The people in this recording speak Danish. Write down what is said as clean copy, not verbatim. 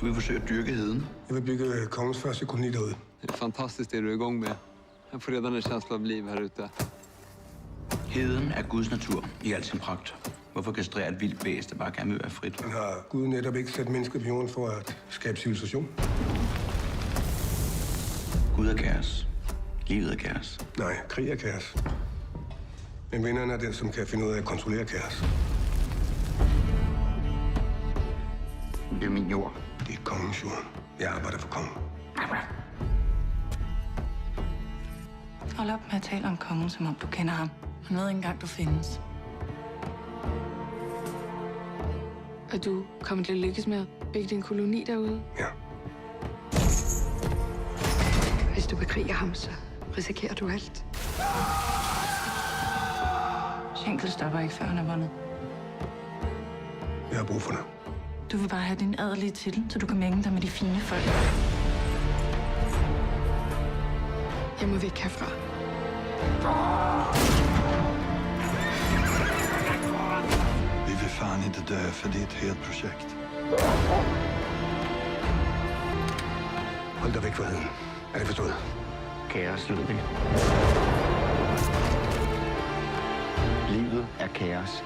vil forsøge at dyrke heden. Jeg vil bygge kongens første koloni derude. Det är fantastiskt det du är igång med. Jag får redan en känsla av liv här ute. Heden er Guds natur i al sin pragt. Hvorfor kastrere et vildt væs, der bare gerne vil være frit? Men har Gud netop ikke sat mennesket på jorden for at skabe civilisation? Gud er kaos. Livet er kaos. Nej, krig er kaos. Men vinderen er den, som kan finde ud af at kontrollere kaos. Det er min jord. Det er kongens jord. Jeg arbejder for kongen. Hold op med at tale om kongen, som om du kender ham. Han ved ikke engang, du findes. Og du kommer til at lykkes med at bygge din koloni derude? Ja. Hvis du bekriger ham, så risikerer du alt. Schenkel stopper ikke, før han har vundet. Jeg har brug for dig. Du vil bare have din adelige titel, så du kan mænge dig med de fine folk. Jeg må væk herfra. Vi vill fan inte dö, för det är ett helt projekt. Hold dig væk fra heden. Er det forstået? Kaos, lød vi. Livet er kaos.